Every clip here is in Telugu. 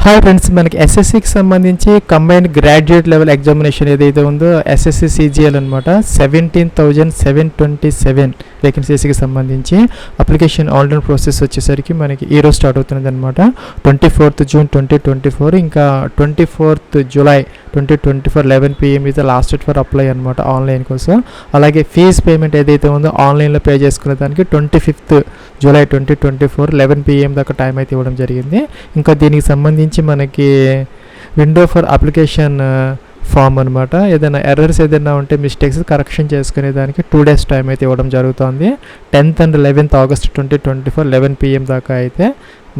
హాయ్ ఫ్రెండ్స్, మనకి ఎస్ఎస్సికి సంబంధించి కంబైన్డ్ గ్రాడ్యుయేట్ లెవెల్ ఎగ్జామినేషన్ ఏదైతే ఉందో ఎస్ఎస్సి సిజిఎల్ అనమాట 17,727 వేకెన్సీస్కి సంబంధించి అప్లికేషన్ ఆన్లైన్ ప్రాసెస్ వచ్చేసరికి మనకి ఈరోజు స్టార్ట్ అవుతుంది అనమాట. 24th June 2024 ఇంకా 24th July 2024 11 PM ఇది లాస్ట్ డేట్ ఫర్ అప్లై అనమాట ఆన్లైన్ కోసం. అలాగే ఫీజ్ పేమెంట్ ఏదైతే ఉందో ఆన్లైన్లో పే చేసుకునే దానికి 25th July 2024 11 PM దాకా టైం అయితే ఇవ్వడం జరిగింది. ఇంకా దీనికి సంబంధించి మనకి విండో ఫర్ అప్లికేషన్ ఫామ్ అనమాట. ఏదైనా ఎర్రర్స్ ఏదైనా ఉంటే మిస్టేక్స్ కరెక్షన్ చేసుకునే దానికి 2 days టైం అయితే ఇవ్వడం జరుగుతుంది. 10th and 11th August 2024 11 PM దాకా అయితే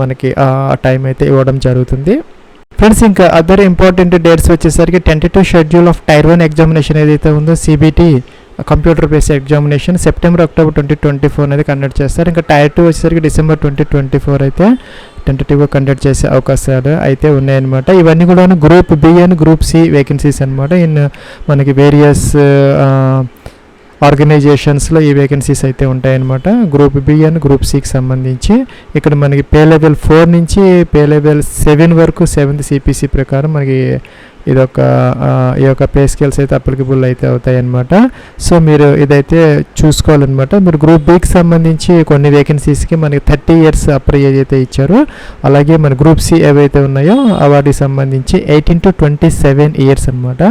మనకి ఆ టైం అయితే ఇవ్వడం జరుగుతుంది. ఫ్రెండ్స్, ఇంకా అదర్ ఇంపార్టెంట్ డేట్స్ వచ్చేసరికి tentative schedule of tier 1 examination ఏదైతే ఉందో CBT computer based examination September October 2024 అనేది కండక్ట్ చేస్తారు. ఇంకా టైర్ 2 వచ్చేసరికి December 2024 అయితే టెంటేటివ్గా కండక్ట్ చేసే అవకాశాలు అయితే ఉన్నాయన్నమాట. ఇవన్నీ కూడా group B and group C vacancies అనమాట. మనకి వేరియస్ ఆర్గనైజేషన్స్లో ఈ వేకెన్సీస్ అయితే ఉంటాయన్నమాట. గ్రూప్ బి అండ్ గ్రూప్ సికి సంబంధించి ఇక్కడ మనకి పే లెవెల్ 4 నుంచి పే లెవెల్ 7 వరకు 7th CPC ప్రకారం మనకి ఈ యొక్క పే స్కేల్స్ అయితే అప్లికబుల్ అయితే అవుతాయి అన్నమాట. సో మీరు ఇదైతే చూసుకోవాలన్నమాట. మీరు గ్రూప్ బికి సంబంధించి కొన్ని వేకెన్సీస్కి మనకి 30 years అప్పర్ ఏజ్ అయితే ఇచ్చారు. అలాగే మన గ్రూప్ సి ఏవైతే ఉన్నాయో వాటికి సంబంధించి 18 to 27 years అనమాట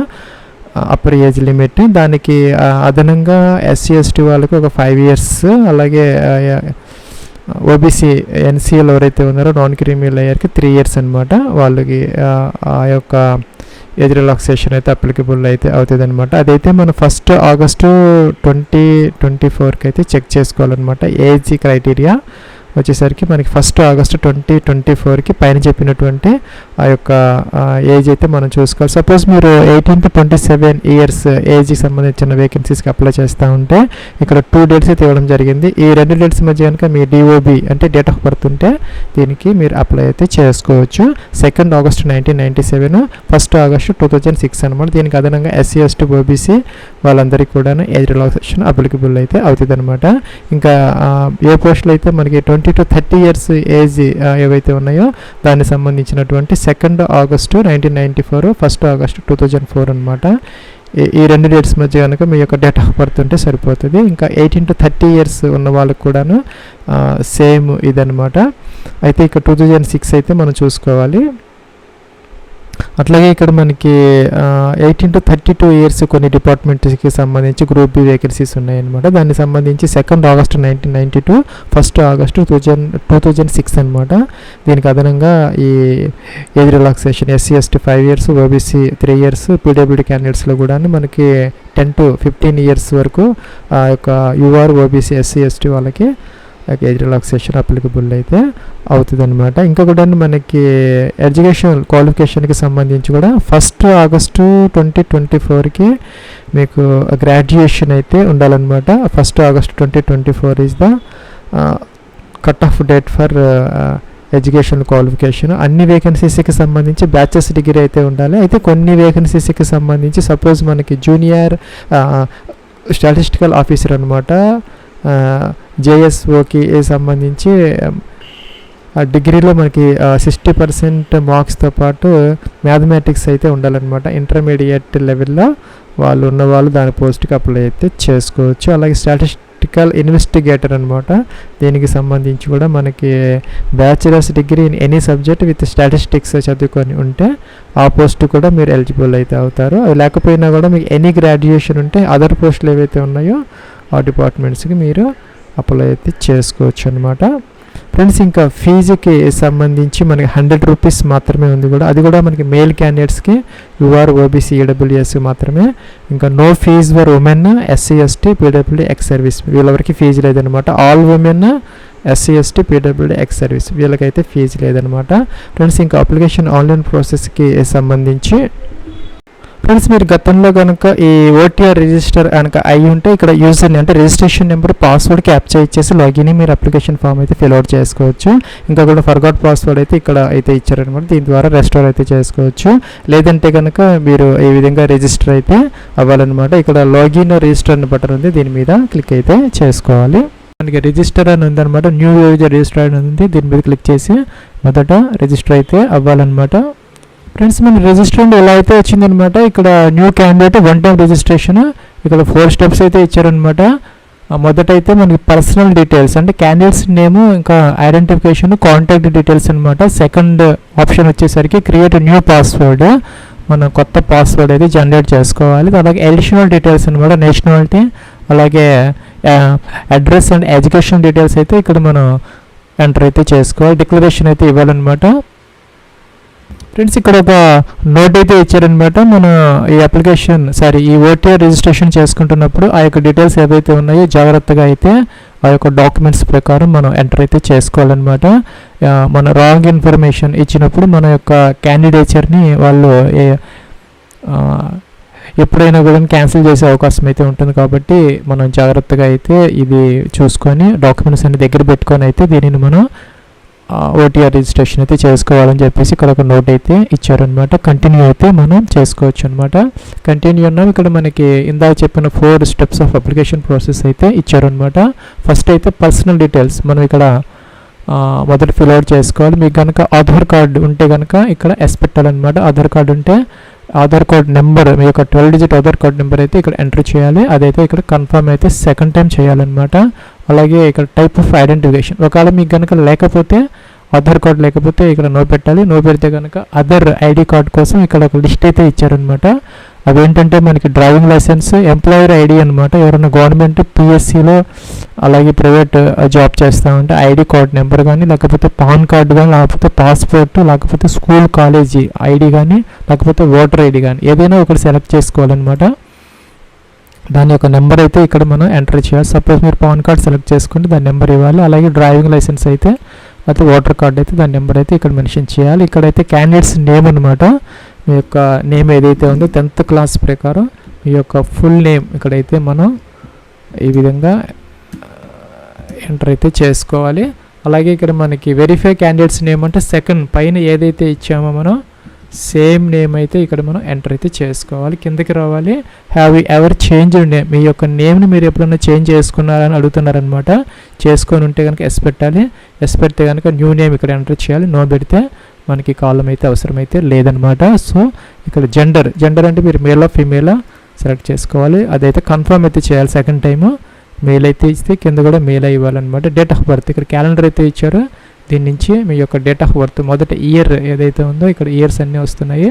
అప్పర్ ఏజ్ లిమిట్. దానికి అదనంగా SC ST వాళ్ళకి ఒక 5 years, అలాగే ఓబీసీ ఎన్సీఎల్ ఎవరైతే ఉన్నారో నాన్ క్రీమీ లేయర్కి 3 years అనమాట. వాళ్ళకి ఆ యొక్క ఏజ్ రిలాక్సేషన్ అయితే అప్లికబుల్ అయితే అవుతుంది అనమాట. అదైతే మనం 1st August 2024 అయితే చెక్ చేసుకోవాలన్నమాట. ఏజ్ క్రైటీరియా వచ్చేసరికి మనకి 1st August 2024 పైన చెప్పినటువంటి ఆ యొక్క ఏజ్ అయితే మనం చూసుకోవాలి. సపోజ్ మీరు 18 to 27 years ఏజ్కి సంబంధించిన వేకెన్సీస్కి అప్లై చేస్తూ ఉంటే ఇక్కడ 2 dates అయితే ఇవ్వడం జరిగింది. ఈ 2 dates మధ్య కనుక మీ DOB అంటే డేట్ ఆఫ్ బర్త్ ఉంటే దీనికి మీరు అప్లై అయితే చేసుకోవచ్చు. 2nd August 1997, 1st August 2006 అనమాట. దీనికి అదనంగా SC ST OBC వాళ్ళందరికీ కూడా ఏజ్ రిలాక్సేషన్ అప్లికబుల్ అయితే అవుతుంది అనమాట. ఇంకా ఏ పోస్టులు అయితే మనకి 20 to 30 years ఏజ్ ఏవైతే ఉన్నాయో దానికి సంబంధించినటువంటి 2nd August 1994, 1st August 2004 అనమాట. ఈ 2 dates మధ్య కనుక మీ యొక్క డేట్ ఆఫ్ బర్త్ ఉంటే సరిపోతుంది. ఇంకా 18 to 30 years ఉన్న వాళ్ళకి కూడాను సేమ్ ఇదనమాట. అయితే ఇక్కడ 2006 అయితే మనం చూసుకోవాలి. అట్లాగే ఇక్కడ మనకి 18 to 32 years కొన్ని డిపార్ట్మెంట్స్కి సంబంధించి గ్రూప్ బి వేకెన్సీస్ ఉన్నాయన్నమాట. దానికి సంబంధించి 2nd August 1992, 1st August 2006 అనమాట. దీనికి అదనంగా ఈ age relaxation SC ST 5 years, OBC 3 years, PWD క్యాండిడేట్స్లో కూడా మనకి 10 to 15 years వరకు ఆ యొక్క UR OBC SC ST వాళ్ళకి ఏజ్ రిలాక్సేషన్ అప్లికబుల్ అయితే అవుతుంది అనమాట. ఇంకా కూడా మనకి ఎడ్యుకేషన్ క్వాలిఫికేషన్కి సంబంధించి కూడా 1st August 2024 మీకు గ్రాడ్యుయేషన్ అయితే ఉండాలన్నమాట. 1st August 2024 is the cut off date for education qualification. అన్ని వేకెన్సీస్కి సంబంధించి బ్యాచెస్ డిగ్రీ అయితే ఉండాలి. అయితే కొన్ని వేకెన్సీస్కి సంబంధించి సపోజ్ మనకి జూనియర్ స్టాటిస్టికల్ ఆఫీసర్ అనమాట, JSOకి సంబంధించి డిగ్రీలో మనకి 60% మార్క్స్తో పాటు మ్యాథమెటిక్స్ అయితే ఉండాలన్నమాట. ఇంటర్మీడియట్ లెవెల్లో వాళ్ళు ఉన్నవాళ్ళు దాని పోస్ట్కి అప్లై అయితే చేసుకోవచ్చు. అలాగే స్టాటిస్టికల్ ఇన్వెస్టిగేటర్ అనమాట. దీనికి సంబంధించి కూడా మనకి bachelors degree in any subject with statistics చదువుకొని ఉంటే ఆ పోస్ట్ కూడా మీరు ఎలిజిబుల్ అయితే అవుతారు. అవి లేకపోయినా కూడా మీకు ఎనీ గ్రాడ్యుయేషన్ ఉంటే అదర్ పోస్టులు ఏవైతే ఉన్నాయో ఆ డిపార్ట్మెంట్స్కి మీరు అప్లై అయితే చేసుకోవచ్చు అనమాట. ఫ్రెండ్స్, ఇంకా ఫీజుకి సంబంధించి మనకి 100 rupees మాత్రమే ఉంది కూడా. అది కూడా మనకి మేల్ క్యాండిడేట్స్కి UR OBC EWS మాత్రమే. ఇంకా no fees for women, SC ST PWD ex service వీళ్ళవరకు ఫీజు లేదనమాట. All women, SC ST PWD ex service వీళ్ళకైతే ఫీజు లేదనమాట. ఫ్రెండ్స్, ఇంకా అప్లికేషన్ ఆన్లైన్ ప్రాసెస్కి సంబంధించి ఫ్రెండ్స్ మీరు గతంలో కనుక ఈ OTR రిజిస్టర్ కనుక అయి ఉంటే ఇక్కడ యూజర్ని అంటే రిజిస్ట్రేషన్ నెంబర్ పాస్వర్డ్ క్యాప్చర్ ఇచ్చేసి లాగిన్ మీరు అప్లికేషన్ ఫామ్ అయితే ఫిల్ అవుట్ చేసుకోవచ్చు. ఇంకా కూడా ఫర్గాట్ పాస్వర్డ్ అయితే ఇక్కడ అయితే ఇచ్చారనమాట. దీని ద్వారా రెస్టోర్ అయితే చేసుకోవచ్చు. లేదంటే కనుక మీరు ఈ విధంగా రిజిస్టర్ అయితే అవ్వాలన్నమాట. ఇక్కడ లాగిన్ రిజిస్టర్ బటన్ ఉంది, దీని మీద క్లిక్ అయితే చేసుకోవాలి. మనకి రిజిస్టర్ అని ఉందన్నమాట. న్యూ యూజర్ రిజిస్టర్ అని ఉంది, దీని మీద క్లిక్ చేసి మొదట రిజిస్టర్ అయితే అవ్వాలన్నమాట. ఫ్రెండ్స్ మన రిజిస్టర్ ఎలా అయితే వచ్చిందనమాట. ఇక్కడ న్యూ క్యాండిడేట్ 1 టైం రిజిస్ట్రేషన్, ఇక్కడ 4 స్టెప్స్ అయితే ఇచ్చారనమాట. మొదట అయితే మనకి పర్సనల్ డీటెయిల్స్ అంటే క్యాండిడేట్స్ నేము, ఇంకా ఐడెంటిఫికేషన్, కాంటాక్ట్ డీటెయిల్స్ అనమాట. సెకండ్ ఆప్షన్ వచ్చేసరికి క్రియేట్ న్యూ పాస్వర్డ్, మనం కొత్త పాస్వర్డ్ అయితే జనరేట్ చేసుకోవాలి. అలాగే అడిషనల్ డీటెయిల్స్ అనమాట, నేషనాలిటీ, అలాగే అడ్రస్ అండ్ ఎడ్యుకేషన్ డీటెయిల్స్ అయితే ఇక్కడ మనం ఎంటర్ అయితే చేసుకోవాలి. డిక్లరేషన్ అయితే ఇవ్వాలన్నమాట. ఫ్రెండ్స్ ఇక్కడ ఒక నోట్ అయితే ఇచ్చారనమాట. మన ఈ ఓటీఆర్ రిజిస్ట్రేషన్ చేసుకుంటున్నప్పుడు ఆ యొక్క డీటెయిల్స్ ఏవైతే ఉన్నాయో జాగ్రత్తగా అయితే ఆ యొక్క డాక్యుమెంట్స్ ప్రకారం మనం ఎంటర్ అయితే చేసుకోవాలన్నమాట. మన రాంగ్ ఇన్ఫర్మేషన్ ఇచ్చినప్పుడు మన యొక్క క్యాండిడేచర్ని వాళ్ళు ఎప్పుడైనా కూడా క్యాన్సిల్ చేసే అవకాశం అయితే ఉంటుంది. కాబట్టి మనం జాగ్రత్తగా అయితే ఇది చూసుకొని డాక్యుమెంట్స్ అన్ని దగ్గర పెట్టుకొని అయితే దీనిని మనం ఓటీఆర్ రిజిస్ట్రేషన్ అయితే చేసుకోవాలని చెప్పేసి ఇక్కడ ఒక నోట్ అయితే ఇచ్చారనమాట. కంటిన్యూ అయితే మనం చేసుకోవచ్చు అనమాట. కంటిన్యూ ఉన్నాం. ఇక్కడ మనకి ఇందాక చెప్పిన 4 స్టెప్స్ ఆఫ్ అప్లికేషన్ ప్రాసెస్ అయితే ఇచ్చారనమాట. ఫస్ట్ అయితే పర్సనల్ డీటెయిల్స్ మనం ఇక్కడ మొదట ఫిల్అవుట్ చేసుకోవాలి. మీకు కనుక ఆధార్ కార్డు ఉంటే కనుక ఇక్కడ ఎస్ పెట్టాలన్నమాట. ఆధార్ కార్డు ఉంటే ఆధార్ కార్డ్ నెంబర్, మీ యొక్క 12 డిజిట్ ఆధార్ కార్డ్ నెంబర్ అయితే ఇక్కడ ఎంటర్ చేయాలి. అదైతే ఇక్కడ కన్ఫర్మ్ అయితే సెకండ్ టైం చేయాలన్నమాట. అలాగే ఇక్కడ టైప్ ఆఫ్ ఐడెంటిఫికేషన్, ఒకవేళ మీకు కనుక లేకపోతే ఆధార్ కార్డ్ లేకపోతే ఇక్కడ నో పెట్టాలి. నో పెడితే కనుక అదర్ ఐడి కార్డ్ కోసం ఇక్కడ ఒక లిస్ట్ అయితే ఇచ్చారనమాట. అవేంటంటే మనకి డ్రైవింగ్ లైసెన్స్, ఎంప్లాయర్ ఐడి అనమాట. ఎవరైనా గవర్నమెంట్ పిఎస్సిలో అలాగే ప్రైవేట్ జాబ్ చేస్తామంటే ఐడి కార్డ్ నెంబర్ కానీ, లేకపోతే పాన్ కార్డు కానీ, లేకపోతే పాస్పోర్ట్, లేకపోతే స్కూల్ కాలేజీ ఐడి కానీ, లేకపోతే ఓటర్ ఐడి కానీ ఏదైనా ఒకటి సెలెక్ట్ చేసుకోవాలన్నమాట. దాని యొక్క నెంబర్ అయితే ఇక్కడ మనం ఎంటర్ చేయాలి. సపోజ్ మీరు పాన్ కార్డ్ సెలెక్ట్ చేసుకుంటే దాని నెంబర్ ఇవ్వాలి. అలాగే డ్రైవింగ్ లైసెన్స్ అయితే లేకపోతే ఓటర్ కార్డ్ అయితే దాని నెంబర్ అయితే ఇక్కడ మెన్షన్ చేయాలి. ఇక్కడైతే క్యాండిడేట్స్ నేమ్ అనమాట. మీ యొక్క నేమ్ ఏదైతే ఉందో 10th క్లాస్ ప్రకారం మీ యొక్క ఫుల్ నేమ్ ఇక్కడైతే మనం ఈ విధంగా ఎంటర్ అయితే చేసుకోవాలి. అలాగే ఇక్కడ మనకి వెరిఫై క్యాండిడేట్స్ నేమ్ అంటే సెకండ్ పైన ఏదైతే ఇచ్చామో మనం సేమ్ నేమ్ అయితే ఇక్కడ మనం ఎంటర్ అయితే చేసుకోవాలి. కిందకి రావాలి. Have you ever change name, మీ యొక్క నేమ్ని మీరు ఎప్పుడైనా చేంజ్ చేసుకున్నారని అడుగుతున్నారనమాట. చేసుకొని ఉంటే కనుక ఎస్ పెట్టాలి. ఎస్ పెడితే కనుక న్యూ నేమ్ ఇక్కడ ఎంటర్ చేయాలి. నో పెడితే మనకి కాలం అయితే అవసరమైతే లేదనమాట. సో ఇక్కడ జెండర్ అంటే మీరు మేలా ఫీమేలా సెలెక్ట్ చేసుకోవాలి. అదైతే కన్ఫర్మ్ అయితే చేయాలి. సెకండ్ టైము మెయిల్ అయితే ఇస్తే కింద కూడా మెయిల్ ఇవ్వాలన్నమాట. డేట్ ఆఫ్ బర్త్ ఇక్కడ క్యాలెండర్ అయితే ఇచ్చారు. దీని నుంచి మీ యొక్క డేట్ ఆఫ్ బర్త్ మొదట ఇయర్ ఏదైతే ఉందో ఇక్కడ ఇయర్స్ అన్నీ వస్తున్నాయి.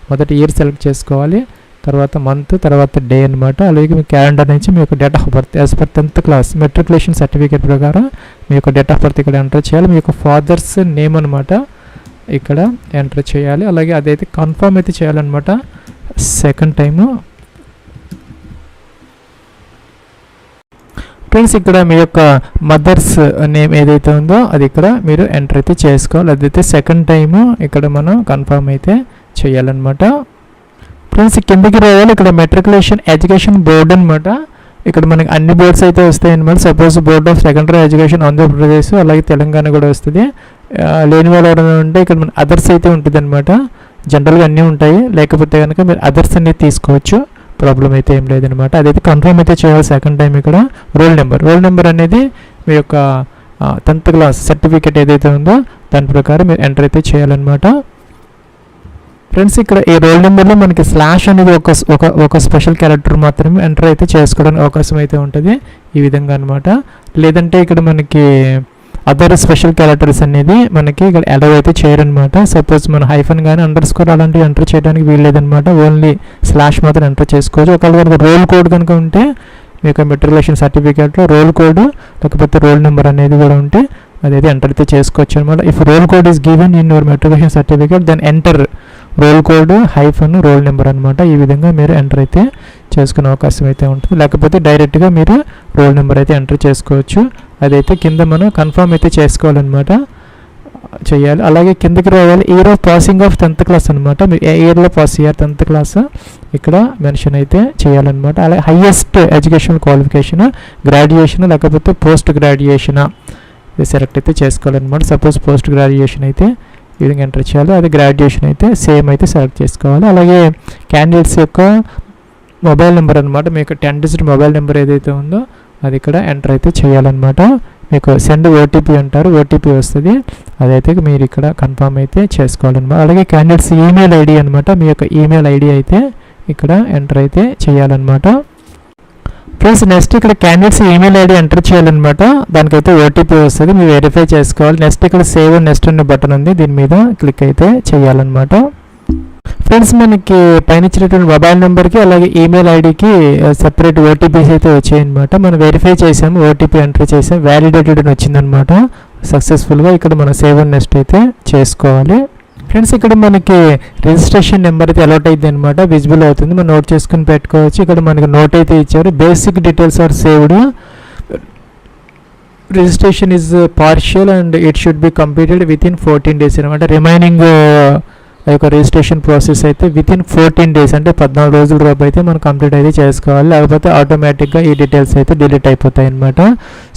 మొదట ఇయర్ సెలెక్ట్ చేసుకోవాలి, తర్వాత మంత్, తర్వాత డే అనమాట. అలాగే మీ క్యాలెండర్ నుంచి మీ యొక్క date of birth as per 10th class matriculation certificate ప్రకారం మీ యొక్క డేట్ ఆఫ్ బర్త్ ఇక్కడ ఎంటర్ చేయాలి. మీ యొక్క ఫాదర్స్ నేమ్ అనమాట ఇక్కడ ఎంటర్ చేయాలి. అలాగే అదైతే కన్ఫర్మ్ అయితే చేయాలన్నమాట సెకండ్ టైము. ఫ్రెండ్స్ ఇక్కడ మీ యొక్క మదర్స్ నేమ్ ఏదైతే ఉందో అది ఇక్కడ మీరు ఎంటర్ అయితే చేసుకోవాలి. అదైతే సెకండ్ టైము ఇక్కడ మనం కన్ఫర్మ్ అయితే చేయాలన్నమాట. ఫ్రెండ్స్ కిందకి రావాలి. ఇక్కడ మెట్రికులేషన్ ఎడ్యుకేషన్ బోర్డు అనమాట. ఇక్కడ మనకి అన్ని బోర్డ్స్ అయితే వస్తాయి అనమాట. Suppose board of secondary education Andhra Pradesh, అలాగే తెలంగాణ కూడా వస్తుంది. లేని వాళ్ళు ఎవరైనా ఉంటే ఇక్కడ మన అదర్స్ అయితే ఉంటుంది అనమాట. జనరల్గా అన్నీ ఉంటాయి. లేకపోతే కనుక మీరు అదర్స్ అనేది తీసుకోవచ్చు, ప్రాబ్లం అయితే ఏం లేదనమాట. అదైతే కన్ఫర్మ్ అయితే చేయాలి సెకండ్ టైం. ఇక్కడ రోల్ నెంబర్ అనేది మీ యొక్క 10th క్లాస్ సర్టిఫికేట్ ఏదైతే ఉందో దాని ప్రకారం మీరు ఎంటర్ అయితే చేయాలన్నమాట. ఫ్రెండ్స్ ఇక్కడ ఈ రోల్ నెంబర్లో మనకి స్లాష్ అనేది ఒక స్పెషల్ క్యారెక్టర్ మాత్రమే ఎంటర్ అయితే చేసుకోవడానికి అవకాశం అయితే ఉంటుంది ఈ విధంగా అనమాట. లేదంటే ఇక్కడ మనకి అదర్ స్పెషల్ క్యారెక్టర్స్ అనేది మనకి ఇక్కడ అలౌ అయితే చేయరనమాట. సపోజ్ మన హైఫన్ కానీ అండర్స్కోర్ అలాంటివి ఎంటర్ చేయడానికి వీల్లేదనమాట. ఓన్లీ స్లాష్ మాత్రం ఎంటర్ చేసుకోవచ్చు. ఒకవేళ కనుక రోల్ కోడ్ కనుక ఉంటే మీ యొక్క మెట్రికులేషన్ సర్టిఫికేట్లో రోల్ కోడ్ లేకపోతే రోల్ నెంబర్ అనేది కూడా ఉంటే అదైతే ఎంటర్ అయితే చేసుకోవచ్చు అనమాట. If roll code is given in your matriculation certificate then enter roll code hyphen roll number అనమాట. ఈ విధంగా మీరు ఎంటర్ అయితే చేసుకునే అవకాశం అయితే ఉంటుంది. లేకపోతే డైరెక్ట్గా మీరు రోల్ నెంబర్ అయితే ఎంటర్ చేసుకోవచ్చు. అదైతే కింద మనం కన్ఫర్మ్ అయితే చేసుకోవాలన్నమాట, చేయాలి. అలాగే కిందకి రావాలి. Year of passing of 10th class అనమాట. మీరు ఏ ఇయర్లో పాస్ అయ్యారు 10th క్లాస్ ఇక్కడ మెన్షన్ అయితే చేయాలన్నమాట. అలాగే హైయెస్ట్ ఎడ్యుకేషనల్ క్వాలిఫికేషన్ గ్రాడ్యుయేషన్ లేకపోతే పోస్ట్ గ్రాడ్యుయేషన్ సెలెక్ట్ అయితే చేసుకోవాలన్నమాట. సపోజ్ పోస్ట్ గ్రాడ్యుయేషన్ అయితే ఈ విధంగా ఎంటర్ చేయాలి. అది గ్రాడ్యుయేషన్ అయితే సేమ్ అయితే సెలెక్ట్ చేసుకోవాలి. అలాగే క్యాండిడేట్స్ యొక్క మొబైల్ నెంబర్ అనమాట. మీ యొక్క 10 డిజిట్ మొబైల్ నెంబర్ ఏదైతే ఉందో అది ఇక్కడ ఎంటర్ అయితే చేయాలన్నమాట. మీకు సెండ్ ఓటీపీ అంటారు, ఓటీపీ వస్తుంది, అదైతే మీరు ఇక్కడ కన్ఫర్మ్ అయితే చేసుకోవాలన్నమాట. అలాగే క్యాండిడేట్స్ ఈమెయిల్ ఐడి అనమాట, మీ యొక్క ఈమెయిల్ ఐడి అయితే ఇక్కడ ఎంటర్ అయితే చేయాలన్నమాట. ప్లస్ నెక్స్ట్ ఇక్కడ క్యాండిడేట్స్ ఈమెయిల్ ఐడి ఎంటర్ చేయాలన్నమాట. దానికైతే ఓటీపీ వస్తుంది, మీరు వెరిఫై చేసుకోవాలి. నెక్స్ట్ ఇక్కడ సేవ్ అండ్ నెక్స్ట్ అనే బటన్ ఉంది, దీని మీద క్లిక్ అయితే చేయాలన్నమాట. ఫ్రెండ్స్ మనకి పైన ఇచ్చినటువంటి మొబైల్ నెంబర్కి అలాగే ఈమెయిల్ ఐడికి సెపరేట్ ఓటీపీస్ అయితే వచ్చాయన్నమాట. మనం వెరిఫై చేసాము, ఓటీపీ ఎంటర్ చేసాము, వ్యాలిడేటెడ్ అని వచ్చిందనమాట సక్సెస్ఫుల్గా. ఇక్కడ మనం సేవ్ అండ్ నెక్స్ట్ అయితే చేసుకోవాలి. ఫ్రెండ్స్ ఇక్కడ మనకి రిజిస్ట్రేషన్ నెంబర్ అయితే అలౌట్ అయింది అనమాట, విజిబుల్ అవుతుంది, మనం నోట్ చేసుకుని పెట్టుకోవచ్చు. ఇక్కడ మనకి నోట్ అయితే ఇచ్చారు, basic details are saved, registration is partial and it should be completed within 14 days అనమాట. రిమైనింగ్ ఆ యొక్క రిజిస్ట్రేషన్ ప్రాసెస్ అయితే విత్ ఇన్ 14 days అంటే 14 రోజుల లోపు అయితే మనం కంప్లీట్ అయితే చేసుకోవాలి, లేకపోతే ఆటోమేటిక్గా ఈ డీటెయిల్స్ అయితే డిలీట్ అయిపోతాయి అనమాట.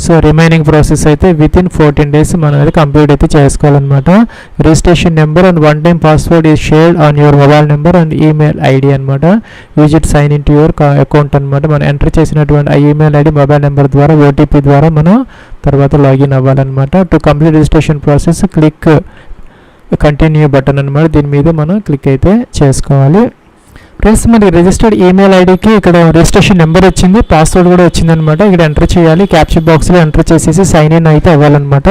సో రిమైనింగ్ ప్రాసెస్ అయితే విత్ ఇన్ 14 days మనం అయితే కంప్లీట్ అయితే చేసుకోవాలన్నమాట. Registration number and one time password is shared on your mobile number and email ID అనమాట. Use it sign in to your account అనమాట. మనం ఎంటర్ చేసినటువంటి ఆ ఈమెయిల్ ఐడి మొబైల్ నెంబర్ ద్వారా ఓటీపీ ద్వారా మనం తర్వాత లాగిన్ అవ్వాలన్నమాట. To complete registration process click continue button అనమాట, దీని మీద మనం క్లిక్ అయితే చేసుకోవాలి. ఫ్రెండ్స్ మనకి రిజిస్టర్డ్ ఈమెయిల్ ఐడికి ఇక్కడ రిజిస్ట్రేషన్ నెంబర్ వచ్చింది, పాస్వర్డ్ కూడా వచ్చింది అనమాట. ఇక్కడ ఎంటర్ చేయాలి, క్యాప్చర్ బాక్స్లో ఎంటర్ చేసేసి సైన్ ఇన్ అయితే అవ్వాలన్నమాట.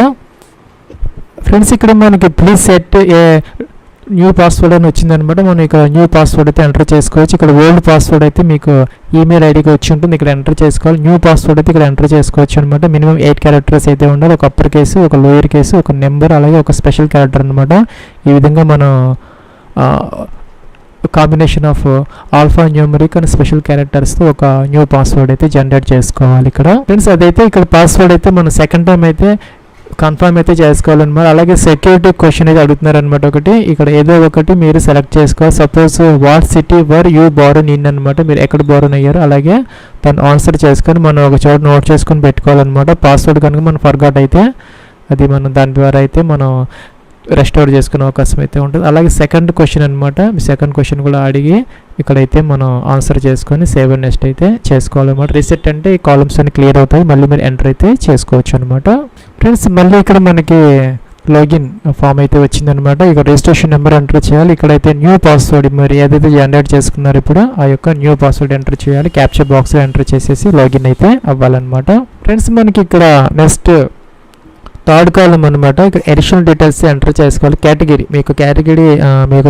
ఫ్రెండ్స్ ఇక్కడ మనకి please set a new password అని వచ్చిందనమాట. మనం ఇక్కడ న్యూ పాస్వర్డ్ అయితే ఎంటర్ చేసుకోవచ్చు. ఇక్కడ ఓల్డ్ పాస్వర్డ్ అయితే మీకు ఈమెయిల్ ఐడికి వచ్చి ఉంటుంది, ఇక్కడ ఎంటర్ చేసుకోవాలి. న్యూ పాస్వర్డ్ అయితే ఇక్కడ ఎంటర్ చేసుకోవచ్చు అనమాట. మినిమం 8 క్యారెక్టర్స్ అయితే ఉండాలి, ఒక అప్పర్ కేసు, ఒక లోయర్ కేసు, ఒక నెంబర్, అలాగే ఒక స్పెషల్ క్యారెక్టర్ అనమాట. ఈ విధంగా మనం combination of alphanumeric and special క్యారెక్టర్స్తో ఒక న్యూ పాస్వర్డ్ అయితే జనరేట్ చేసుకోవాలి ఇక్కడ. ఫ్రెండ్స్ అదైతే ఇక్కడ పాస్వర్డ్ అయితే మనం సెకండ్ టైం అయితే కన్ఫర్మ్ అయితే చేసుకోవాలన్నమాట. అలాగే సెక్యూరిటీ క్వశ్చన్ అయితే అడుగుతున్నారు అనమాట. ఒకటి ఇక్కడ ఏదో ఒకటి మీరు సెలెక్ట్ చేసుకోవాలి. Suppose what city were you Born in అనమాట, మీరు ఎక్కడ బోర్న్ అయ్యారు, అలాగే దాన్ని ఆన్సర్ చేసుకొని మనం ఒక చోట నోట్ చేసుకొని పెట్టుకోవాలన్నమాట. పాస్వర్డ్ కనుక మనం ఫర్గాట్ అయితే అది మనం దాని ద్వారా అయితే మనం రెస్టోర్ చేసుకునే అవకాశం అయితే ఉంటుంది. అలాగే సెకండ్ క్వశ్చన్ అనమాట, సెకండ్ క్వశ్చన్ కూడా అడిగి ఇక్కడైతే మనం ఆన్సర్ చేసుకొని సేవ్ అండ్ నెక్స్ట్ అయితే చేసుకోవాలన్నమాట. రీసెట్ అంటే ఈ కాలమ్స్ అన్ని క్లియర్ అవుతాయి, మళ్ళీ మీరు ఎంటర్ అయితే చేసుకోవచ్చు అనమాట. ఫ్రెండ్స్ మళ్ళీ ఇక్కడ మనకి లాగిన్ ఫామ్ అయితే వచ్చిందనమాట. ఇక్కడ రిజిస్ట్రేషన్ నెంబర్ ఎంటర్ చేయాలి. ఇక్కడైతే న్యూ పాస్వర్డ్ మరి ఏదైతే జనరేట్ చేసుకున్నారో ఇప్పుడు ఆ యొక్క న్యూ పాస్వర్డ్ ఎంటర్ చేయాలి. క్యాప్చర్ బాక్స్లో ఎంటర్ చేసేసి లాగిన్ అయితే అవ్వాలన్నమాట. ఫ్రెండ్స్ మనకి ఇక్కడ నెక్స్ట్ థర్డ్ కాలం అనమాట. ఇక్కడ అడిషనల్ డీటెయిల్స్ ఎంటర్ చేసుకోవాలి. కేటగిరీ మీకు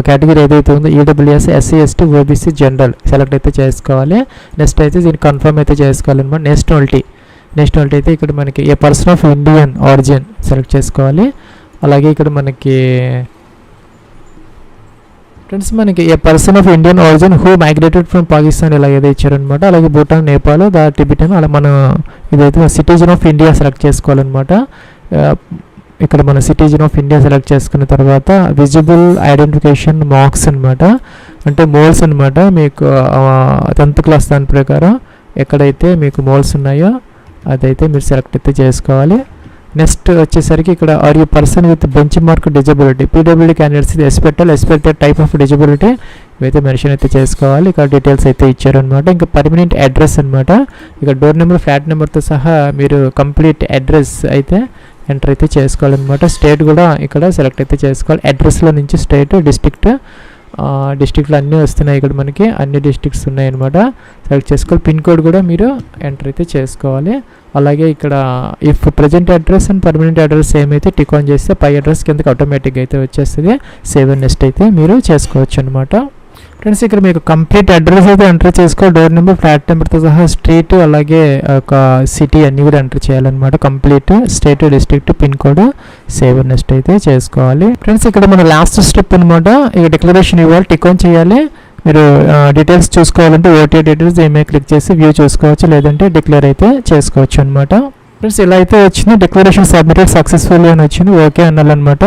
కేటగిరీ ఏదైతే ఉందో EWS, SC, ST, OBC, general select అయితే చేసుకోవాలి. నెక్స్ట్ అయితే దీన్ని కన్ఫర్మ్ అయితే చేసుకోవాలన్నమాట. నేషనాలిటీ అయితే ఇక్కడ మనకి a person of Indian origin select చేసుకోవాలి. అలాగే ఇక్కడ మనకి ఫ్రెండ్స్ మనకి a person of Indian origin who migrated from Pakistan ఇలా ఏదో ఇచ్చారనమాట. అలాగే భూటాన్, నేపాల్, టిబెటన్ అలా మనం ఇదైతే సిటిజన్ ఆఫ్ ఇండియా సెలెక్ట్ చేసుకోవాలన్నమాట. ఇక్కడ మన సిటిజన్ ఆఫ్ ఇండియా సెలెక్ట్ చేసుకున్న తర్వాత విజిబుల్ ఐడెంటిఫికేషన్ మార్క్స్ అనమాట, అంటే మోల్స్ అనమాట. మీకు 10th క్లాస్ దాని ప్రకారం ఎక్కడైతే మీకు మోల్స్ ఉన్నాయో అదైతే మీరు సెలెక్ట్ అయితే చేసుకోవాలి. నెక్స్ట్ వచ్చేసరికి ఇక్కడ are you person with benchmark disability, PWD candidates expected type of disability ఇవైతే మెన్షన్ అయితే చేసుకోవాలి. ఇక్కడ డీటెయిల్స్ అయితే ఇచ్చారనమాట. ఇంకా పర్మనెంట్ అడ్రస్ అనమాట. ఇక్కడ డోర్ నెంబర్, ఫ్లాట్ నెంబర్తో సహా మీరు కంప్లీట్ అడ్రస్ అయితే ఎంటర్ అయితే చేసుకోవాలన్నమాట. స్టేట్ కూడా ఇక్కడ సెలెక్ట్ అయితే చేసుకోవాలి. అడ్రస్లో నుంచి స్టేట్, డిస్ట్రిక్ట్లో అన్నీ వస్తున్నాయి. ఇక్కడ మనకి అన్ని డిస్ట్రిక్ట్స్ ఉన్నాయన్నమాట, సెలెక్ట్ చేసుకోవాలి. పిన్ కోడ్ కూడా మీరు ఎంటర్ అయితే చేసుకోవాలి. అలాగే ఇక్కడ if present address and permanent address ఏమైతే టిక్ ఆన్ చేస్తే పై అడ్రస్ కిందకి ఆటోమేటిక్గా అయితే వచ్చేస్తుంది. సేవ్ అండ్ నెక్స్ట్ అయితే మీరు చేసుకోవచ్చు అనమాట. ఫ్రెండ్స్ ఇక్కడ మీకు కంప్లీట్ అడ్రస్ అయితే ఎంటర్ చేసుకోవాలి. డోర్ నెంబర్, ఫ్లాట్ నెంబర్తో సహా స్ట్రీట్, అలాగే ఒక సిటీ అన్నీ కూడా ఎంటర్ చేయాలన్నమాట. Complete state, district, pin code, save and next అయితే చేసుకోవాలి. ఫ్రెండ్స్ ఇక్కడ మన లాస్ట్ స్టెప్ అనమాట. ఇక డిక్లరేషన్ ఇవ్వాలి, టిక్ ఆన్ చేయాలి. మీరు డీటెయిల్స్ చూసుకోవాలంటే ఓటీ డీటెయిల్స్ ఏమే క్లిక్ చేసి వ్యూ చూసుకోవచ్చు, లేదంటే డిక్లేర్ అయితే చేసుకోవచ్చు అనమాట. ఫ్రెండ్స్ ఇలా అయితే వచ్చింది, డిక్లరేషన్ సబ్మిటెడ్ సక్సెస్ఫుల్లీ అని వచ్చింది, ఓకే అనాలన్నమాట.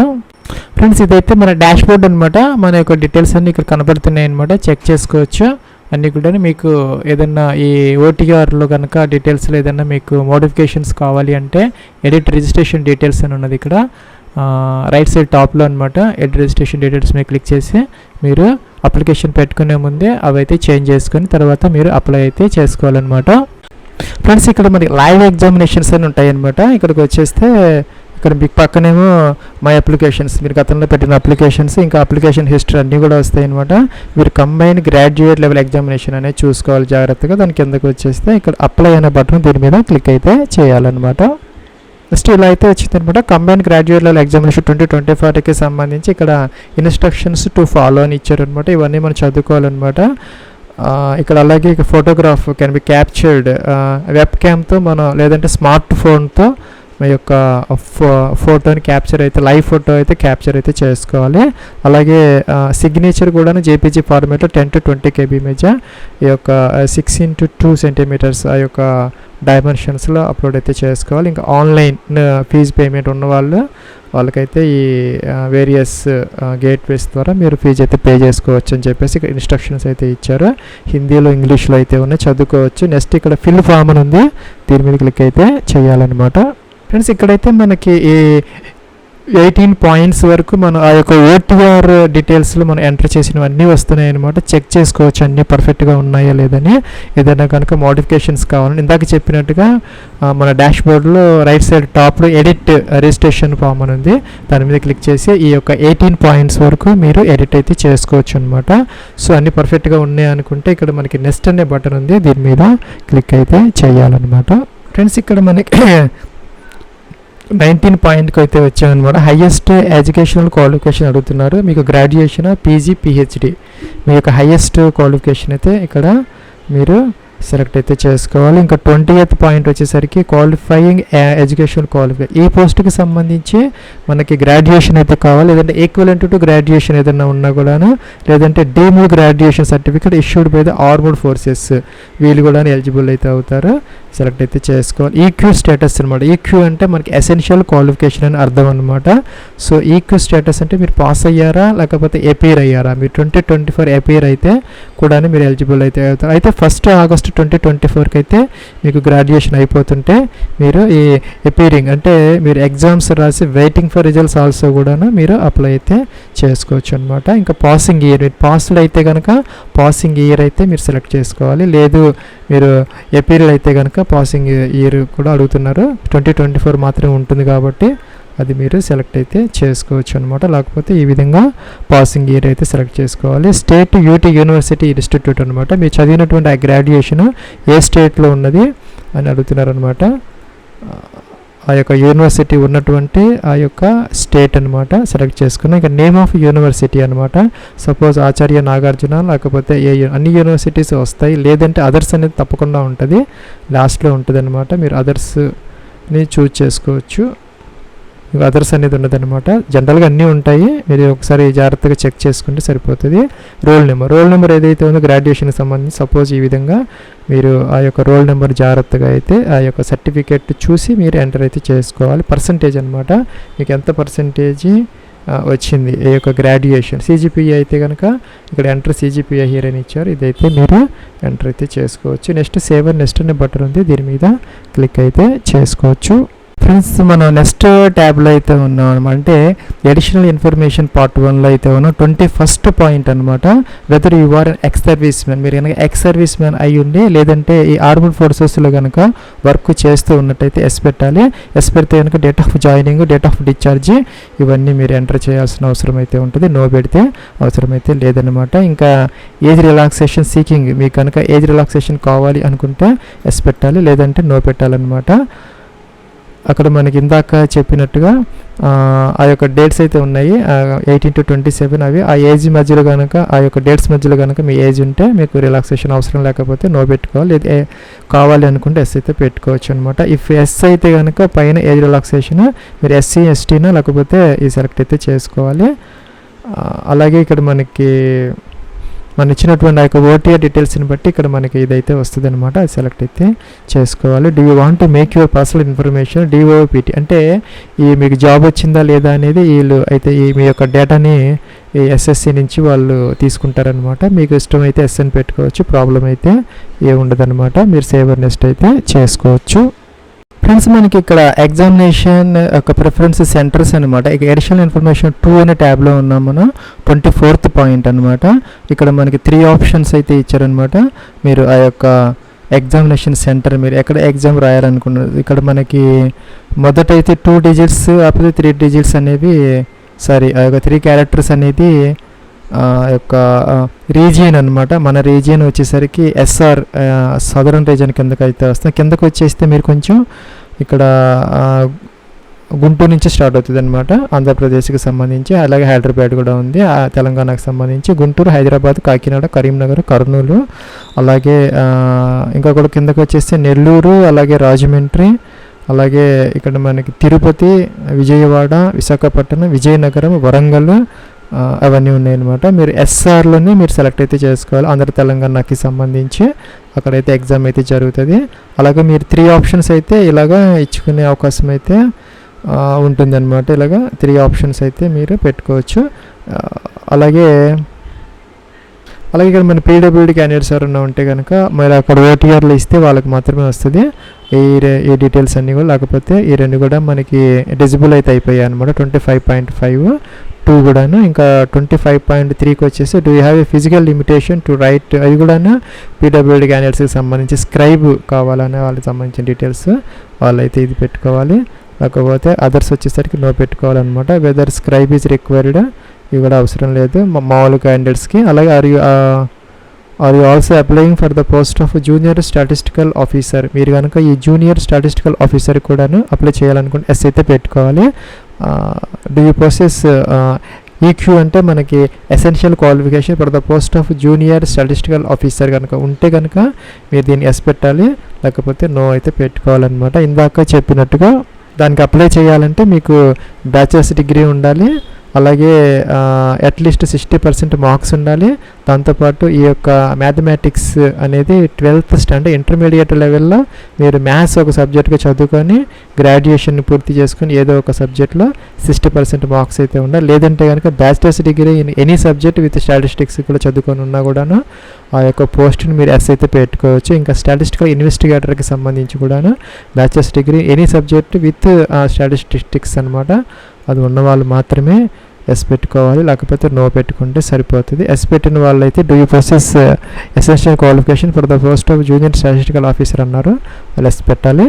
ఫ్రెండ్స్ ఇదైతే మన డాష్ బోర్డ్ అనమాట. మన యొక్క డీటెయిల్స్ అన్నీ ఇక్కడ కనబడుతున్నాయి అనమాట, చెక్ చేసుకోవచ్చు అన్నీ కూడా. మీకు ఏదన్నా ఈ ఓటీఆర్లో కనుక డీటెయిల్స్లో ఏదన్నా మీకు మోడిఫికేషన్స్ కావాలి అంటే ఎడిట్ రిజిస్ట్రేషన్ డీటెయిల్స్ అని ఉన్నది ఇక్కడ రైట్ సైడ్ టాప్లో అనమాట. ఎడిట్ రిజిస్ట్రేషన్ డీటెయిల్స్ మీద క్లిక్ చేసి మీరు అప్లికేషన్ పెట్టుకునే ముందే అవైతే చేంజ్ చేసుకొని తర్వాత మీరు అప్లై అయితే చేసుకోవాలన్నమాట. ఫ్రెండ్స్ ఇక్కడ మనకి లైవ్ ఎగ్జామినేషన్స్ అని ఉంటాయి అనమాట. ఇక్కడికి వచ్చేస్తే ఇక్కడ మీకు పక్కనేమో మై అప్లికేషన్స్, మీరు గతంలో పెట్టిన అప్లికేషన్స్, ఇంకా అప్లికేషన్ హిస్టరీ అన్నీ కూడా వస్తాయి అనమాట. మీరు కంబైన్ గ్రాడ్యుయేట్ లెవెల్ ఎగ్జామినేషన్ అనేది చూసుకోవాలి జాగ్రత్తగా. దాని కిందకి వచ్చేస్తే ఇక్కడ అప్లై అనే బటన్, దీని మీద క్లిక్ అయితే చేయాలన్నమాట. నెక్స్ట్ ఇలా అయితే వచ్చింది అనమాట. కంబైన్ గ్రాడ్యుయేట్ లెవెల్ ఎగ్జామినేషన్ 2024కి సంబంధించి ఇక్కడ ఇన్స్ట్రక్షన్స్ టు ఫాలో అని ఇచ్చారనమాట. ఇవన్నీ మనం చదువుకోవాలన్నమాట. ఇక్కడ అలాగే ఇక photograph can be captured web క్యామ్తో మనం, లేదంటే స్మార్ట్ ఫోన్తో మీ యొక్క ఫోటోని క్యాప్చర్ అయితే, లైవ్ ఫోటో అయితే క్యాప్చర్ అయితే చేసుకోవాలి. అలాగే సిగ్నేచర్ కూడా జేపీజీ ఫార్మేట్లో 10 to 20 KB ఇమేజ్ ఈ యొక్క 6 into 2 centimeters ఆ యొక్క డైమెన్షన్స్లో అప్లోడ్ అయితే చేసుకోవాలి. ఇంకా ఆన్లైన్ ఫీజు పేమెంట్ ఉన్న వాళ్ళకైతే ఈ వేరియస్ గేట్వేస్ ద్వారా మీరు ఫీజు అయితే పే చేసుకోవచ్చు అని చెప్పేసి ఇక్కడ ఇన్స్ట్రక్షన్స్ అయితే ఇచ్చారు. హిందీలో, ఇంగ్లీష్లో అయితే ఉన్నాయి, చదువుకోవచ్చు. నెక్స్ట్ ఇక్కడ ఫిల్ ఫామ్ అని ఉంది, దీని మీద క్లిక్ అయితే చేయాలన్నమాట. ఫ్రెండ్స్ ఇక్కడైతే మనకి ఈ 18 points వరకు మనం ఆ యొక్క ఓటీఆర్ డీటెయిల్స్లో మనం ఎంటర్ చేసినవన్నీ వస్తున్నాయి అనమాట. చెక్ చేసుకోవచ్చు అన్నీ పర్ఫెక్ట్గా ఉన్నాయా లేదని. ఏదైనా కనుక మోడిఫికేషన్స్ కావాలని ఇందాక చెప్పినట్టుగా మన డాష్ బోర్డ్లో రైట్ సైడ్ టాప్లో ఎడిట్ రిజిస్ట్రేషన్ ఫామ్ అని ఉంది, దాని మీద క్లిక్ చేసి ఈ యొక్క 18 points వరకు మీరు ఎడిట్ అయితే చేసుకోవచ్చు అనమాట. సో అన్నీ పర్ఫెక్ట్గా ఉన్నాయి అనుకుంటే ఇక్కడ మనకి నెక్స్ట్ అనే బటన్ ఉంది, దీని మీద క్లిక్ అయితే చేయాలన్నమాట. ఫ్రెండ్స్ ఇక్కడ మనకి 19 pointకి అయితే వచ్చామన్నమాట. హైయెస్ట్ ఎడ్యుకేషనల్ క్వాలిఫికేషన్ అడుగుతున్నారు. మీకు గ్రాడ్యుయేషన్, పీజీ, పిహెచ్డి మీ యొక్క హైయెస్ట్ క్వాలిఫికేషన్ అయితే ఇక్కడ మీరు సెలెక్ట్ అయితే చేసుకోవాలి. ఇంకా 20th point వచ్చేసరికి క్వాలిఫైయింగ్ ఎడ్యుకేషన్ క్వాలిఫికేషన్. ఈ పోస్ట్కి సంబంధించి మనకి గ్రాడ్యుయేషన్ అయితే కావాలి, లేదంటే ఈక్వలెంట్ టు గ్రాడ్యుయేషన్ ఏదైనా ఉన్నా కూడాను, లేదంటే deemed graduation certificate issued by the armed forces, వీళ్ళు కూడా ఎలిజిబుల్ అయితే అవుతారు. సెలెక్ట్ అయితే చేసుకోవాలి. ఈక్యూ స్టేటస్ అనమాట. ఈక్యూ అంటే మనకి ఎసెన్షియల్ క్వాలిఫికేషన్ అని అర్థం అనమాట. సో ఈక్యూ స్టేటస్ అంటే మీరు పాస్ అయ్యారా లేకపోతే ఎపియర్ అయ్యారా. మీరు 2024 ఎపియర్ అయితే కూడా మీరు ఎలిజిబుల్ అయితే అవుతారు. అయితే 1st August 2024కి అయితే మీకు గ్రాడ్యుయేషన్ అయిపోతుంటే మీరు ఈ ఎపియరింగ్ అంటే మీరు ఎగ్జామ్స్ రాసి వెయిటింగ్ ఫర్ రిజల్ట్స్ ఆల్సో కూడాను మీరు అప్లై అయితే చేసుకోవచ్చు అనమాట. ఇంకా పాసింగ్ ఇయర్, మీరు పాస్డ్ అయితే కనుక పాసింగ్ ఇయర్ అయితే మీరు సెలెక్ట్ చేసుకోవాలి. లేదు మీరు ఎపియర్ అయితే కనుక పాసింగ్ ఇయర్ కూడా అడుగుతున్నారు. 2024 మాత్రమే ఉంటుంది కాబట్టి అది మీరు సెలెక్ట్ అయితే చేసుకోవచ్చు అనమాట. లేకపోతే ఈ విధంగా పాసింగ్ ఇయర్ అయితే సెలెక్ట్ చేసుకోవాలి. స్టేట్ యూనివర్సిటీ ఇన్స్టిట్యూట్ అనమాట. మీరు చదివినటువంటి ఆ గ్రాడ్యుయేషన్ ఏ స్టేట్లో ఉన్నది అని అడుగుతున్నారు అనమాట. ఆ యొక్క యూనివర్సిటీ ఉన్నటువంటి ఆ యొక్క స్టేట్ అనమాట సెలెక్ట్ చేసుకున్నాం. ఇంకా నేమ్ ఆఫ్ యూనివర్సిటీ అనమాట. సపోజ్ ఆచార్య నాగార్జున లేకపోతే అన్ని యూనివర్సిటీస్ వస్తాయి, లేదంటే అదర్స్ అనేది తప్పకుండా ఉంటుంది, లాస్ట్లో ఉంటుంది అనమాట. మీరు అదర్స్ని చూజ్ చేసుకోవచ్చు. అదర్స్ అనేది ఉన్నదన్నమాట. జనరల్గా అన్నీ ఉంటాయి, మీరు ఒకసారి జాగ్రత్తగా చెక్ చేసుకుంటే సరిపోతుంది. రోల్ నెంబర్ ఏదైతే ఉందో గ్రాడ్యుయేషన్కి సంబంధించి సపోజ్ ఈ విధంగా మీరు ఆ యొక్క రోల్ నెంబర్ జాగ్రత్తగా అయితే ఆ యొక్క సర్టిఫికేట్ చూసి మీరు ఎంటర్ అయితే చేసుకోవాలి. పర్సంటేజ్ అనమాట, మీకు ఎంత పర్సంటేజ్ వచ్చింది ఈ యొక్క గ్రాడ్యుయేషన్. సిజిపిఏ అయితే కనుక ఇక్కడ ఎంటర్ సిజిపిఏ హియర్ అని ఇచ్చారు, ఇదైతే మీరు ఎంటర్ అయితే చేసుకోవచ్చు. నెక్స్ట్ సేవ్ నెక్స్ట్ అనే బటన్ ఉంది, దీని మీద క్లిక్ అయితే చేసుకోవచ్చు. ఫ్రెండ్స్ మనం నెక్స్ట్ ట్యాబ్లో అయితే ఉన్నాం, అంటే అడిషనల్ ఇన్ఫర్మేషన్ పార్ట్ 1లో అయితే ఉన్నాం. 21st point అనమాట. Whether you are ex serviceman, మీరు కనుక ఎక్స్ సర్వీస్ మ్యాన్ అయ్యి ఉండి లేదంటే ఈ ఆర్మ్డ్ ఫోర్సెస్లో కనుక వర్క్ చేస్తూ ఉన్నట్టయితే ఎస్ పెట్టాలి. ఎస్ పెడితే కనుక date of joining, date of discharge ఇవన్నీ మీరు ఎంటర్ చేయాల్సిన అవసరం అయితే ఉంటుంది. నో పెడితే అవసరం అయితే లేదనమాట. ఇంకా ఏజ్ రిలాక్సేషన్ సీకింగ్, మీకు కనుక ఏజ్ రిలాక్సేషన్ కావాలి అనుకుంటే ఎస్ పెట్టాలి, లేదంటే నో పెట్టాలన్నమాట. అక్కడ మనకి ఇందాక చెప్పినట్టుగా ఆ యొక్క డేట్స్ అయితే ఉన్నాయి 18 to 27, అవి ఆ ఏజ్ మధ్యలో కనుక ఆ యొక్క డేట్స్ మధ్యలో కనుక మీ ఏజ్ ఉంటే మీకు రిలాక్సేషన్ అవసరం లేకపోతే నో పెట్టుకోవాలి, లేదా కావాలి అనుకుంటే ఎస్ అయితే పెట్టుకోవచ్చు అనమాట. ఇఫ్ ఎస్ అయితే కనుక పైన ఏజ్ రిలాక్సేషన్ మీరు ఎస్సీ ఎస్టీనా లేకపోతే ఈ సెలెక్ట్ అయితే చేసుకోవాలి. అలాగే ఇక్కడ మనకి మనం ఇచ్చినటువంటి ఆ యొక్క ఓటీఆర్ డీటెయిల్స్ని బట్టి ఇక్కడ మనకి ఇదైతే వస్తుంది అనమాట, అది సెలెక్ట్ అయితే చేసుకోవాలి. Do you want to make your personal information DoPT, అంటే ఈ మీకు జాబ్ వచ్చిందా లేదా అనేది వీళ్ళు అయితే ఈ మీ యొక్క డేటాని ఈ ఎస్ఎస్సి నుంచి వాళ్ళు తీసుకుంటారనమాట. మీకు ఇష్టమైతే ఎస్ అని పెట్టుకోవచ్చు, ప్రాబ్లం అయితే ఏముండదనమాట. మీరు సేవ్ నెక్స్ట్ అయితే చేసుకోవచ్చు. ఫ్రెండ్స్ మనకి ఇక్కడ ఎగ్జామినేషన్ యొక్క ప్రిఫరెన్స్ సెంటర్స్ అనమాట. ఇక అడిషనల్ ఇన్ఫర్మేషన్ 2 అనే ట్యాబ్లో ఉన్నాం మనం. 24th point అనమాట. ఇక్కడ మనకి 3 options అయితే ఇచ్చారనమాట. మీరు ఆ యొక్క ఎగ్జామినేషన్ సెంటర్ మీరు ఎక్కడ ఎగ్జామ్ రాయాలనుకున్నారు. ఇక్కడ మనకి మొదటైతే 2 digits అప్పుడు 3 digits అనేవి ఆ యొక్క 3 characters అనేది యొక్క రీజియన్ అనమాట. మన రీజియన్ వచ్చేసరికి SR సదరన్ రీజియన్ కిందకి అయితే వస్తుంది. కిందకు వచ్చేస్తే మీరు కొంచెం ఇక్కడ గుంటూరు నుంచి స్టార్ట్ అవుతుంది అనమాట, ఆంధ్రప్రదేశ్కి సంబంధించి. అలాగే హైదరాబాద్ కూడా ఉంది, తెలంగాణకు సంబంధించి. గుంటూరు, హైదరాబాద్, కాకినాడ, కరీంనగర్, కర్నూలు, అలాగే ఇంకా కూడా కిందకు వచ్చేస్తే నెల్లూరు, అలాగే రాజమండ్రి, అలాగే ఇక్కడ మనకి తిరుపతి, విజయవాడ, విశాఖపట్నం, విజయనగరం, వరంగల్ అవన్నీ ఉన్నాయన్నమాట. మీరు SRలోనే మీరు సెలెక్ట్ అయితే చేసుకోవాలి. ఆంధ్ర తెలంగాణకి సంబంధించి అక్కడైతే ఎగ్జామ్ అయితే జరుగుతుంది. అలాగే మీరు 3 options అయితే ఇలాగా ఇచ్చుకునే అవకాశం అయితే ఉంటుంది అనమాట. ఇలాగా 3 options అయితే మీరు పెట్టుకోవచ్చు. అలాగే ఇక్కడ మన PWD క్యాండిడేట్స్ ఎవరైనా ఉంటే కనుక మరి అక్కడ OTRలో ఇస్తే వాళ్ళకి మాత్రమే వస్తుంది ఈ డీటెయిల్స్ అన్నీ కూడా. లేకపోతే ఈ 2 కూడా మనకి డిజిబుల్ అయితే అయిపోయాయి అనమాట. 25.5 కూడాను. ఇంకా 25.3కి వచ్చేసి do you have a physical limitation to right, అది కూడాను PWD క్యాండిడేట్స్కి సంబంధించి స్క్రైబ్ కావాలనే వాళ్ళకి సంబంధించిన డీటెయిల్స్ వాళ్ళైతే ఇది పెట్టుకోవాలి. లేకపోతే అదర్స్ వచ్చేసరికి నో పెట్టుకోవాలన్నమాట. వెదర్ స్క్రైబ్ ఈజ్ రిక్వైర్డ్ ఇవి కూడా అవసరం లేదు మామూలు క్యాండిడేట్స్కి. అలాగే are you also applying for the post of junior statistical officer, మీరు కనుక ఈ జూనియర్ స్టాటిస్టికల్ ఆఫీసర్ కూడాను అప్లై చేయాలనుకుంటే ఎస్ అయితే పెట్టుకోవాలి. డూ యూ ప్రాసెస్ EQ అంటే మనకి essential qualification for the post of junior statistical officer కనుక ఉంటే కనుక మీరు దీన్ని ఎస్ పెట్టాలి, లేకపోతే నో అయితే పెట్టుకోవాలన్నమాట. ఇందాక చెప్పినట్టుగా దానికి అప్లై చేయాలంటే మీకు బ్యాచిలర్స్ డిగ్రీ ఉండాలి, అలాగే అట్లీస్ట్ 60% మార్క్స్ ఉండాలి. దాంతోపాటు ఈ యొక్క మ్యాథమెటిక్స్ అనేది 12th స్టాండర్డ్ ఇంటర్మీడియట్ లెవెల్లో మీరు మ్యాథ్స్ ఒక సబ్జెక్ట్గా చదువుకొని గ్రాడ్యుయేషన్ పూర్తి చేసుకొని ఏదో ఒక సబ్జెక్ట్లో 60% మార్క్స్ అయితే ఉండాలి. లేదంటే కనుక bachelors degree in any subject with statistics కూడా చదువుకొని ఉన్నా కూడాను ఆ యొక్క పోస్ట్ని మీరు ఎస్ అయితే పెట్టుకోవచ్చు. ఇంకా స్టాటిస్టికల్ ఇన్వెస్టిగేటర్కి సంబంధించి కూడాను bachelors degree any subject with statistics అనమాట, అది ఉన్న వాళ్ళు మాత్రమే ఎస్ పెట్టుకోవాలి, లేకపోతే నో పెట్టుకుంటే సరిపోతుంది. ఎస్ పెట్టిన వాళ్ళు అయితే do you process essential qualification for the post of junior statistical officer అన్నారు, వాళ్ళు ఎస్ పెట్టాలి.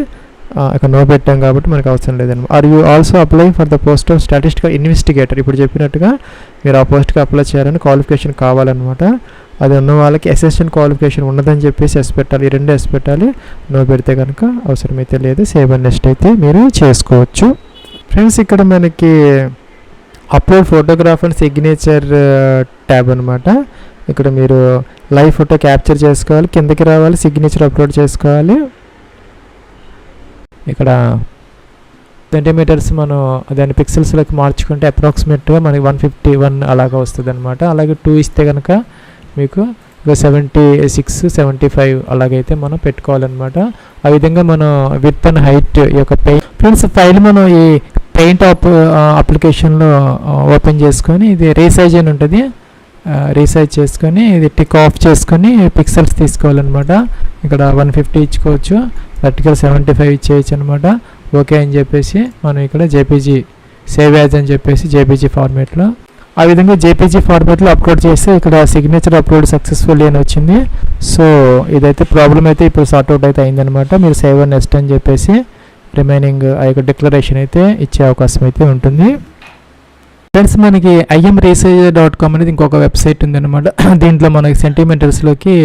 ఇక నో పెట్టాం కాబట్టి మనకు అవసరం లేదన్నమాట. Are you also apply for the post of statistical investigator, ఇప్పుడు చెప్పినట్టుగా మీరు ఆ పోస్ట్కి అప్లై చేయాలని క్వాలిఫికేషన్ కావాలన్నమాట. అది ఉన్న వాళ్ళకి ఎసెన్షియల్ క్వాలిఫికేషన్ ఉన్నదని చెప్పేసి ఎస్ పెట్టాలి, ఈ 2 ఎస్ పెట్టాలి. నో పెడితే కనుక అవసరమైతే లేదు, సేవ్ అండ్ నెక్స్ట్ అయితే మీరు చేసుకోవచ్చు. ఫ్రెండ్స్ ఇక్కడ మనకి upload photograph and signature tab అనమాట. ఇక్కడ మీరు లైవ్ ఫోటో క్యాప్చర్ చేసుకోవాలి, కిందకి రావాలి, సిగ్నేచర్ అప్లోడ్ చేసుకోవాలి. ఇక్కడ సెంటీమీటర్స్ మనం దాని పిక్సెల్స్లోకి మార్చుకుంటే అప్రాక్సిమేట్గా మనకి 151 అలాగా వస్తుంది అనమాట. అలాగే 2 ఇస్తే కనుక మీకు 76, 75 అలాగైతే మనం పెట్టుకోవాలన్నమాట. ఆ విధంగా మనం విడ్త్ అండ్ హైట్ ఈ యొక్క ఫ్రెండ్స్ ఫైల్ మనం ఈ పెయింట్ అప్లికేషన్లో ఓపెన్ చేసుకొని ఇది రీసైజ్ అని ఉంటుంది, రీసైజ్ చేసుకొని ఇది టిక్ ఆఫ్ చేసుకొని పిక్సెల్స్ తీసుకోవాలన్నమాట. ఇక్కడ 150 ఇచ్చుకోవచ్చు, వర్టికల్ 75 ఇచ్చేయచ్చు అనమాట. ఓకే అని చెప్పేసి మనం ఇక్కడ JPG సేవ్ యాజ్ అని చెప్పేసి JPG ఫార్మేట్లో ఆ విధంగా JPG ఫార్మేట్లో అప్లోడ్ చేస్తే ఇక్కడ సిగ్నేచర్ అప్లోడ్ సక్సెస్ఫుల్లీ అని వచ్చింది. సో ఇదైతే ప్రాబ్లం అయితే ఇప్పుడు సార్ట్అవుట్ అయితే అయిందనమాట. మీరు సేవ్ అండ్ నెక్స్ట్ అని చెప్పేసి రిమైనింగ్ ఆ యొక్క డిక్లరేషన్ అయితే ఇచ్చే అవకాశం అయితే ఉంటుంది. ఫ్రెండ్స్ మనకి imresearch.com అనేది ఇంకొక వెబ్సైట్ ఉందన్నమాట. దీంట్లో మనకి సెంటీమీటర్స్లోకి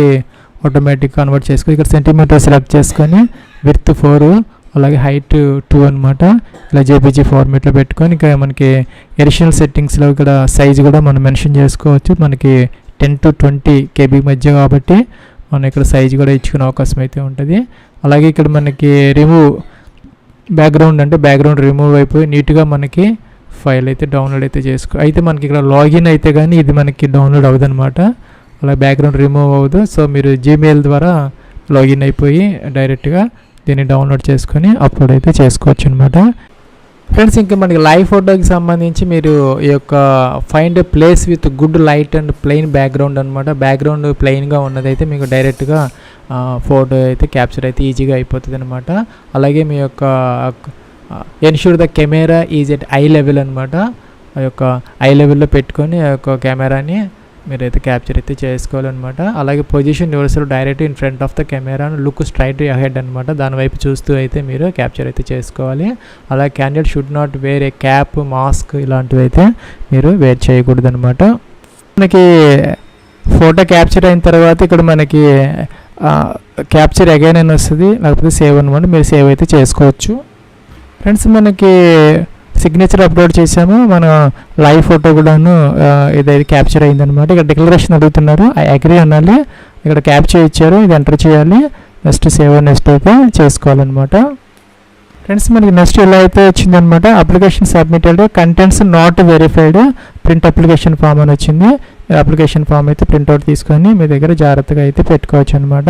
ఆటోమేటిక్ కన్వర్ట్ చేసుకో. ఇక్కడ సెంటీమీటర్ సెలెక్ట్ చేసుకొని విడ్త్ 4 అలాగే హైట్ 2 అనమాట. ఇలా JPG ఫార్మేట్లో పెట్టుకొని ఇంకా మనకి ఎడిషనల్ సెట్టింగ్స్లో ఇక్కడ సైజ్ కూడా మనం మెన్షన్ చేసుకోవచ్చు. మనకి 10 to 20 KB మధ్య కాబట్టి మనం ఇక్కడ సైజ్ కూడా ఇచ్చుకునే అవకాశం అయితే ఉంటుంది. అలాగే ఇక్కడ మనకి రిమూవ్ బ్యాక్గ్రౌండ్ అంటే బ్యాక్గ్రౌండ్ రిమూవ్ అయిపోయి నీట్గా మనకి ఫైల్ అయితే డౌన్లోడ్ అయితే అయితే మనకి ఇక్కడ లాగిన్ అయితే కానీ ఇది మనకి డౌన్లోడ్ అవ్వదు అనమాట. అలా బ్యాక్గ్రౌండ్ రిమూవ్ అవ్వదు. సో మీరు Gmail ద్వారా లాగిన్ అయిపోయి డైరెక్ట్గా దీన్ని డౌన్లోడ్ చేసుకొని అప్లోడ్ అయితే చేసుకోవచ్చు అనమాట. ఫ్రెండ్స్ ఇంకా మనకి లైవ్ ఫోటోకి సంబంధించి మీరు ఈ యొక్క find a place with good light and plain background అనమాట. బ్యాక్గ్రౌండ్ ప్లెయిన్గా ఉన్నదైతే మీకు డైరెక్ట్గా ఫోటో అయితే క్యాప్చర్ అయితే ఈజీగా అయిపోతుంది అనమాట. అలాగే మీ యొక్క ensure the camera is at I level అనమాట. ఆ యొక్క ఐ లెవెల్లో పెట్టుకొని ఆ యొక్క కెమెరాని మీరైతే క్యాప్చర్ అయితే చేసుకోవాలన్నమాట. అలాగే position your direct in front of the camera look straight ahead అనమాట. దానివైపు చూస్తూ అయితే మీరు క్యాప్చర్ అయితే చేసుకోవాలి. అలాగే candidate should not wear a cap, mask ఇలాంటివి అయితే మీరు వేర్ చేయకూడదు అనమాట. మనకి ఫోటో క్యాప్చర్ అయిన తర్వాత ఇక్కడ మనకి క్యాప్చర్ అగైన్ అని వస్తుంది, లేకపోతే సేవ్ అనమాట. మీరు సేవ్ అయితే చేసుకోవచ్చు. ఫ్రెండ్స్, మనకి సిగ్నేచర్ అప్లోడ్ చేసాము, మన లైవ్ ఫోటో కూడాను ఇదైతే క్యాప్చర్ అయిందనమాట. ఇక్కడ డిక్లరేషన్ అడుగుతున్నారు, ఐ అగ్రీ అనాలి. ఇక్కడ క్యాప్చర్ ఇచ్చారు, ఇది ఎంటర్ చేయాలి. నెక్స్ట్ సేవ్ నెక్స్ట్ అయితే చేసుకోవాలన్నమాట. ఫ్రెండ్స్, మనకి నెక్స్ట్ ఇలా అయితే వచ్చిందనమాట. Application submitted, contents not verified, print application form అని వచ్చింది. అప్లికేషన్ ఫామ్ అయితే ప్రింట్అవుట్ తీసుకొని మీ దగ్గర జాగ్రత్తగా అయితే పెట్టుకోవచ్చు అనమాట.